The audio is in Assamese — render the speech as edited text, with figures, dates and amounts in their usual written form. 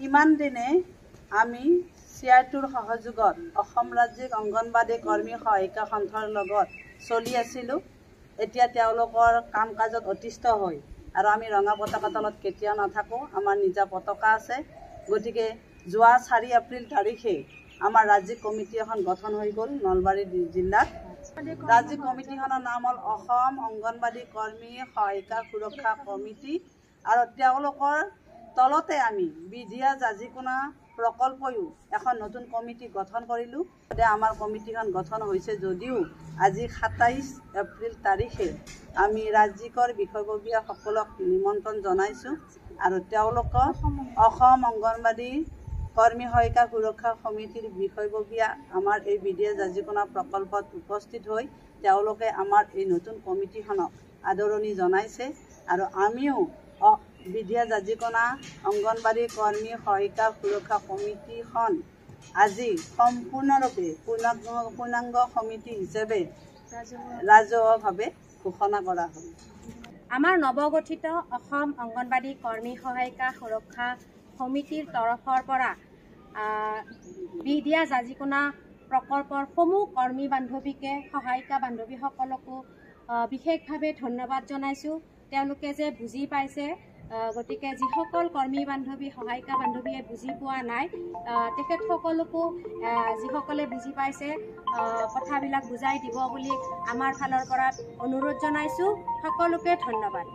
ইমান দিনে আমি চিআইটিৰ সহযোগত অসম ৰাজ্যিক অংগনবাড়ী কৰ্মী সহায়িকা সন্থাৰ লগত চলি আছিলোঁ। এতিয়া তেওঁলোকৰ কাম কাজত অতিষ্ঠ হৈ আৰু আমি ৰঙা পতাকা তলত কেতিয়াও নাথাকোঁ। আমাৰ নিজা পতাকা আছে। গতিকে যোৱা 4 এপ্ৰিল তাৰিখে আমাৰ ৰাজ্যিক কমিটি এখন গঠন হৈ গ'ল নলবাৰী জিলাত। ৰাজ্যিক কমিটিখনৰ নাম হ'ল অসম অংগনবাড়ী কৰ্মী সহায়িকা সুৰক্ষা কমিটি আৰু তেওঁলোকৰ তলতে আমি বিধিয়া জাজিকোনা প্ৰকল্পয়ো এখন নতুন কমিটি গঠন কৰিলোঁ। আমাৰ কমিটিখন গঠন হৈছে যদিও আজি 27 এপ্ৰিল তাৰিখে আমি ৰাজ্যিকৰ বিষয়ববীয়াসকলক নিমন্ত্ৰণ জনাইছোঁ আৰু তেওঁলোকক অসম অংগনবাড়ী কৰ্মী সহায়িকা সুৰক্ষা সমিতিৰ বিষয়ববীয়া আমাৰ এই বিধিয়া জাজিকোনা প্ৰকল্পত উপস্থিত হৈ তেওঁলোকে আমাৰ এই নতুন কমিটিখনক আদৰণি জনাইছে আৰু আমিও বিধিয়া জাজিকোনা অংগনবাড়ী কৰ্মী সহায়িকা সুৰক্ষা কমিটিখন আজি সম্পূৰ্ণৰূপে পূৰ্ণাংগ সমিতি হিচাপে ৰাজহুৱাভাৱে ঘোষণা কৰা হ'ল। আমাৰ নৱগঠিত অসম অংগনবাড়ী কৰ্মী সহায়িকা সুৰক্ষা সমিতিৰ তৰফৰ পৰা বিধিয়া জাজিকোনা প্ৰকল্পৰ সমূহ কৰ্মী বান্ধৱীকে সহায়িকা বান্ধৱীসকলকো বিশেষভাৱে ধন্যবাদ জনাইছোঁ। তেওঁলোকে যে বুজি পাইছে, গতিকে যিসকল কৰ্মী বান্ধৱী সহায়িকা বান্ধৱীয়ে বুজি পোৱা নাই তেখেতসকলকো যিসকলে বুজি পাইছে কথাবিলাক বুজাই দিব বুলি আমাৰ ফালৰ পৰা অনুৰোধ জনাইছোঁ। সকলোকে ধন্যবাদ।